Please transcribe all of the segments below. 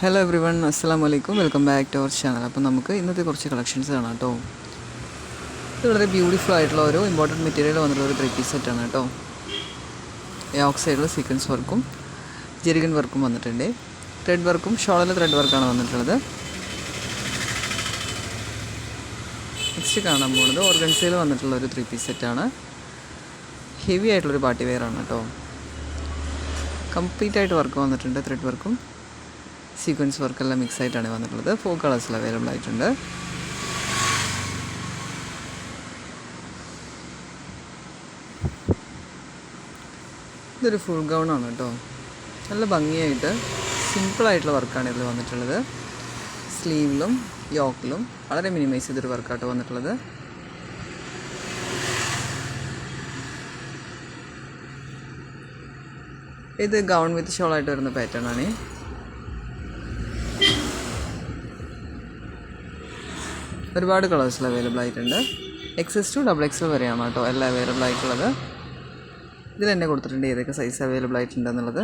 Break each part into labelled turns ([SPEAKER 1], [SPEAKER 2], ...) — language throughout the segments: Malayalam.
[SPEAKER 1] ഹലോ എവ്രി വൺ, അസ്സലാമു അലൈക്കും. Welcome back to our channel. അപ്പോൾ നമുക്ക് ഇന്നത്തെ കുറച്ച് കളക്ഷൻസ് കാണാം കേട്ടോ. ഇത് വളരെ ബ്യൂട്ടിഫുൾ ആയിട്ടുള്ള ഒരു ഇമ്പോർട്ടൻറ്റ് മെറ്റീരിയൽ വന്നിട്ടുള്ള ഒരു 3 പീസ് സെറ്റാണ് കേട്ടോ. യോക്ക് സൈഡിൽ സീക്വൻസ് വർക്കും ജെറിഗൻ വർക്കും വന്നിട്ടുണ്ട്. ത്രെഡ് വർക്കും ഷോളിൽ ത്രെഡ് വർക്കാണ് വന്നിട്ടുള്ളത്. നെക്സ്റ്റ് കാണാൻ പോകുന്നത് ഓർഗൻസയിൽ വന്നിട്ടുള്ള ഒരു 3 പീസ് സെറ്റാണ്. ഹെവി ആയിട്ടുള്ളൊരു പാർട്ടി വെയർ ആണ് കേട്ടോ. കംപ്ലീറ്റ് ആയിട്ട് വർക്ക് വന്നിട്ടുണ്ട്. ത്രെഡ് വർക്കും സീക്വൻസ് വർക്കെല്ലാം മിക്സ് ആയിട്ടാണ് വന്നിട്ടുള്ളത്. 4 കളേഴ്സിൽ അവൈലബിൾ ആയിട്ടുണ്ട്. ഇതൊരു ഫുൾ ഗൗണാണ് കേട്ടോ. നല്ല ഭംഗിയായിട്ട് സിമ്പിളായിട്ടുള്ള വർക്കാണ് ഇതിൽ വന്നിട്ടുള്ളത്. സ്ലീവിലും യോക്കിലും വളരെ മിനിമൈസ് ചെയ്തൊരു വർക്കായിട്ട് വന്നിട്ടുള്ളത്. ഇത് ഗൗൺ വിത്ത് ഷോളായിട്ട് വരുന്ന പാറ്റേൺ ആണ്. ഒരുപാട് കളേഴ്സിൽ അവൈലബിൾ ആയിട്ടുണ്ട്. XS to XXL വരെയാണ് കേട്ടോ എല്ലാം അവൈലബിൾ ആയിട്ടുള്ളത്. ഇതിൽ തന്നെ കൊടുത്തിട്ടുണ്ട് ഏതൊക്കെ സൈസ് അവൈലബിൾ ആയിട്ടുണ്ടെന്നുള്ളത്.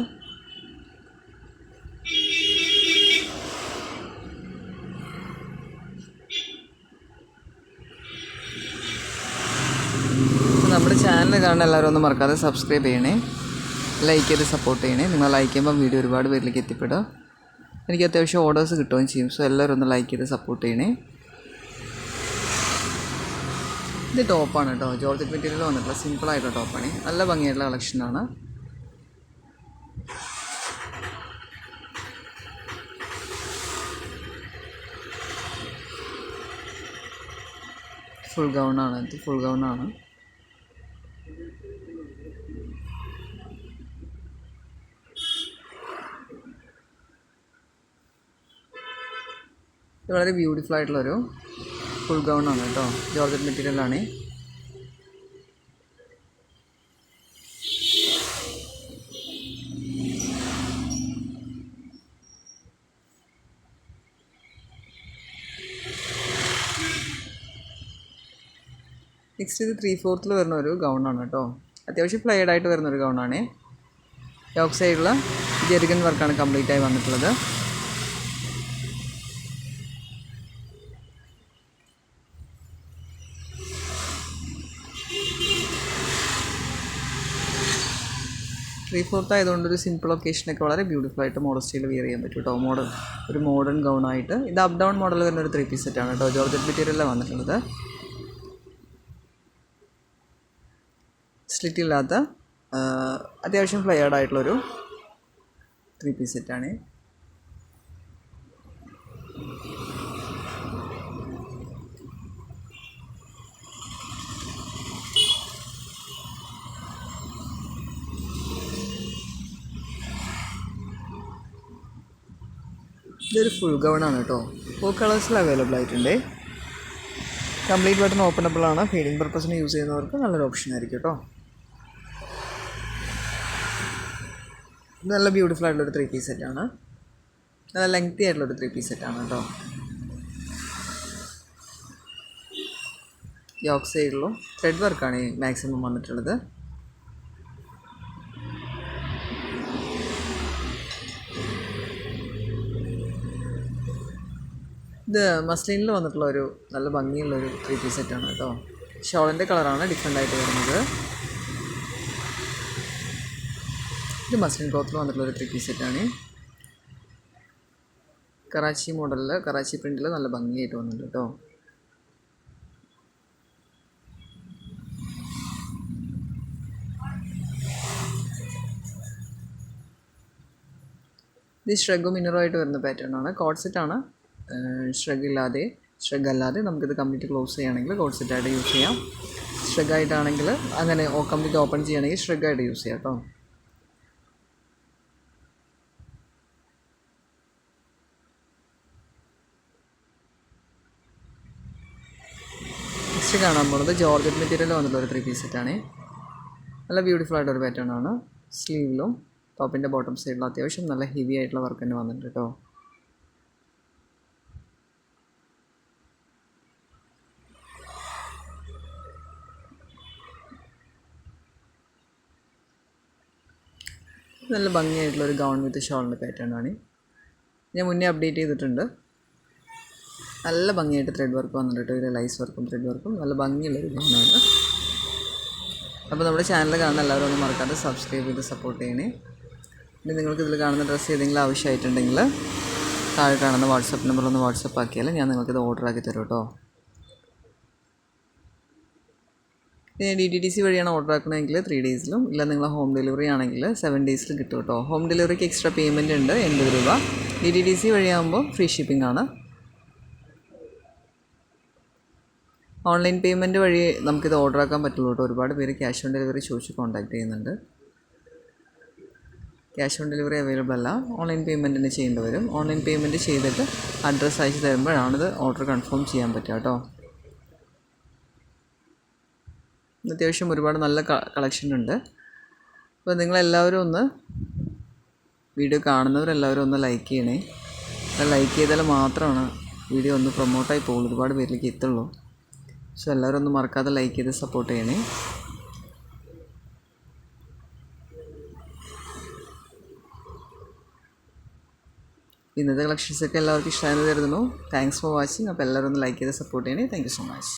[SPEAKER 1] നമ്മുടെ ചാനൽ കാണുന്ന എല്ലാവരും ഒന്ന് മറക്കാതെ സബ്സ്ക്രൈബ് ചെയ്യണേ, ലൈക്ക് ചെയ്ത് സപ്പോർട്ട് ചെയ്യണേ. നിങ്ങൾ ലൈക്ക് ചെയ്യുമ്പോൾ വീഡിയോ ഒരുപാട് പേരിലേക്ക് എത്തിപ്പെടുക. എനിക്ക് അത്യാവശ്യം ഓർഡേഴ്സ് കിട്ടുകയും ചെയ്യും. സോ എല്ലാവരും ഒന്ന് ലൈക്ക് ചെയ്ത് സപ്പോർട്ട് ചെയ്യണേ. ഇത് ടോപ്പാണ് കേട്ടോ. ജോർജറ്റ് മെറ്റീരിയൽ വന്നിട്ടുള്ള സിമ്പിളായിട്ടുള്ള ടോപ്പാണ്. നല്ല ഭംഗിയായിട്ടുള്ള കളക്ഷനാണ്. ഫുൾ ഗൗണാണ്. ഇത് ഫുൾ ഗൗണാണ്. ഇത് വളരെ ബ്യൂട്ടിഫുൾ ആയിട്ടുള്ളൊരു ഫുൾ ഗൗണാണ് കേട്ടോ. ജോർജറ്റ് മെറ്റീരിയലാണ്. നെക്സ്റ്റ് ഇത് 3/4 വരുന്ന ഒരു ഗൗണാണ് കേട്ടോ. അത്യാവശ്യം ഫ്ലെയർഡ് ആയിട്ട് വരുന്നൊരു ഗൗണാണ്. യോക്ക് സൈഡിലുള്ള ജെറിഗൻ വർക്കാണ് കംപ്ലീറ്റ് ആയി വന്നിട്ടുള്ളത്. ആയതുകൊണ്ട് ഒരു സിമ്പിൾ ഒക്കേഷനൊക്കെ വളരെ ബ്യൂട്ടിഫുൾ ആയിട്ട് മോഡൽ സ്റ്റൈൽ വിയർ ചെയ്യാൻ പറ്റും കേട്ടോ. ഒരു മോഡേൺ ഗൗണായിട്ട്. ഇത് അപ്പ് ഡൗൺ മോഡൽ വരുന്ന ഒരു 3 പീസ് സെറ്റാണ് കേട്ടോ. ജോർജറ്റ് മെറ്റീരിയലാണ് വന്നിട്ടുള്ളത്. സ്ലിറ്റ് ഇല്ലാത്ത അത്യാവശ്യം ഫ്ലെയർഡ് ആയിട്ടുള്ളൊരു 3 പീസ് സെറ്റാണ്. ഇതൊരു ഫുൾ ഗൗണാണ് കേട്ടോ. 4 കളേഴ്സിൽ അവൈലബിൾ ആയിട്ടുണ്ട്. കംപ്ലീറ്റ് ബട്ടൺ ഓപ്പണബിൾ ആണ്. ഫീഡിങ് പർപ്പസിന് യൂസ് ചെയ്യുന്നവർക്ക് നല്ലൊരു ഓപ്ഷൻ ആയിരിക്കും കേട്ടോ. നല്ല ബ്യൂട്ടിഫുൾ ആയിട്ടുള്ളൊരു 3 പീസ് സെറ്റാണ്. നല്ല ലെങ്തി ആയിട്ടുള്ളൊരു 3 പീസ് സെറ്റാണ് കേട്ടോ. യോക്ക് സൈഡിലും ത്രെഡ് വർക്കാണ് മാക്സിമം വന്നിട്ടുള്ളത്. ഇത് മസ്ലിനിൽ വന്നിട്ടുള്ള ഒരു നല്ല ഭംഗിയുള്ളൊരു 3 പീസ് സെറ്റാണ് കേട്ടോ. ഷോളിൻ്റെ കളറാണ് ഡിഫറെൻ്റ് ആയിട്ട് വരുന്നത്. ഇത് മസ്ലിൻ ക്ലോത്തിൽ വന്നിട്ടുള്ളൊരു 3 പീസ് സെറ്റാണ്. കറാച്ചി മോഡലിൽ കറാച്ചി പ്രിൻറ്റിൽ നല്ല ഭംഗിയായിട്ട് വന്നിട്ടുണ്ട് കേട്ടോ. ഇത് ഷ്രഗും ഇന്നറുമായിട്ട് വരുന്ന പാറ്റേൺ ആണ്. കോഡ് സെറ്റാണ്. ഷ്രഗ് അല്ലാതെ നമുക്കിത് കംപ്ലീറ്റ് ക്ലോസ് ചെയ്യുകയാണെങ്കിൽ കോഡ് സെറ്റായിട്ട് യൂസ് ചെയ്യാം. ഷ്രഗായിട്ടാണെങ്കിൽ അങ്ങനെ കംപ്ലീറ്റ് ഓപ്പൺ ചെയ്യുകയാണെങ്കിൽ ഷ്രഗായിട്ട് യൂസ് ചെയ്യാം കേട്ടോ. നെക്സ്റ്റ് കാണാൻ പോകുന്നത് ജോർജറ്റ് മെറ്റീരിയൽ വന്നിട്ടുള്ളൊരു 3 പീസ് സെറ്റാണ്. നല്ല ബ്യൂട്ടിഫുൾ ആയിട്ടൊരു പാറ്റേൺ ആണ്. സ്ലീവിലും ടോപ്പിൻ്റെ ബോട്ടം സൈഡിലും അത്യാവശ്യം നല്ല ഹെവി ആയിട്ടുള്ള വർക്ക് തന്നെ വന്നിട്ടുണ്ട് കേട്ടോ. നല്ല ഭംഗിയായിട്ടുള്ളൊരു ഗൗൺ വിത്ത് ഷോളിൻ്റെ പാറ്റേൺ ആണ്. ഞാൻ മുന്നേ അപ്ഡേറ്റ് ചെയ്തിട്ടുണ്ട്. നല്ല ഭംഗിയായിട്ട് ത്രെഡ് വർക്ക് വന്നിട്ട് ഇതിൽ ലൈസ് വർക്കും ത്രെഡ് വർക്കും നല്ല ഭംഗിയുള്ളൊരു ഗൗണാണ്. അപ്പോൾ നമ്മുടെ ചാനൽ കാണുന്ന എല്ലാവരും ഒന്ന് മറക്കാതെ സബ്സ്ക്രൈബ് ചെയ്ത് സപ്പോർട്ട് ചെയ്യണേ. ഇനി നിങ്ങൾക്ക് ഇതിൽ കാണുന്ന ഡ്രസ്സ് ഏതെങ്കിലും ആവശ്യമായിട്ടുണ്ടെങ്കിൽ താഴെ കാണുന്ന വാട്സപ്പ് നമ്പറിലൊന്ന് വാട്സപ്പ് ആക്കിയാൽ ഞാൻ നിങ്ങൾക്കിത് ഓർഡർ ആക്കി തരും കേട്ടോ. DTDC വഴിയാണ് ഓർഡർ ആക്കണമെങ്കിൽ 3 ഡേയ്സിലും, ഇല്ല നിങ്ങൾ ഹോം ഡെലിവറി ആണെങ്കിൽ 7 ഡേയ്സിലും കിട്ടും കേട്ടോ. ഹോം ഡെലിവറിക്ക് എക്സ്ട്രാ പേയ്മെൻറ്റ് ഉണ്ട് 80 രൂപ. DTDC വഴിയാകുമ്പോൾ ഫ്രീ ഷിപ്പിംഗ് ആണ്. ഓൺലൈൻ പേയ്മെൻറ്റ് വഴി നമുക്കിത് ഓർഡർ ആക്കാൻ പറ്റുള്ളൂ കേട്ടോ. ഒരുപാട് പേര് ക്യാഷ് ഓൺ ഡെലിവറി ചോദിച്ച് കോൺടാക്ട് ചെയ്യുന്നുണ്ട്. ക്യാഷ് ഓൺ ഡെലിവറി അവൈലബിൾ അല്ല, ഓൺലൈൻ പേയ്മെൻറ്റിന് ചെയ്യേണ്ടി വരും. ഓൺലൈൻ പേയ്മെൻറ്റ് ചെയ്തിട്ട് അഡ്രസ്സ് അയച്ച് തരുമ്പോഴാണിത് ഓർഡർ കൺഫേം ചെയ്യാൻ പറ്റുക കേട്ടോ. അത്യാവശ്യം ഒരുപാട് നല്ല കളക്ഷൻ ഉണ്ട്. അപ്പോൾ നിങ്ങളെല്ലാവരും ഒന്ന് വീഡിയോ കാണുന്നവരെല്ലാവരും ഒന്ന് ലൈക്ക് ചെയ്യണേ. ലൈക്ക് ചെയ്താൽ മാത്രമാണ് വീഡിയോ ഒന്ന് പ്രൊമോട്ടായി പോകുള്ളൂ, ഒരുപാട് പേരിലേക്ക് എത്തുള്ളൂ. സോ എല്ലാവരും ഒന്ന് മറക്കാതെ ലൈക്ക് ചെയ്ത് സപ്പോർട്ട് ചെയ്യണേ. ഇന്നത്തെ കളക്ഷൻസൊക്കെ എല്ലാവർക്കും ഇഷ്ടമായെന്ന് കരുതുന്നു. Thanks for watching. അപ്പോൾ എല്ലാവരും ഒന്ന് ലൈക്ക് ചെയ്ത് സപ്പോർട്ട് ചെയ്യണേ. Thank you so much.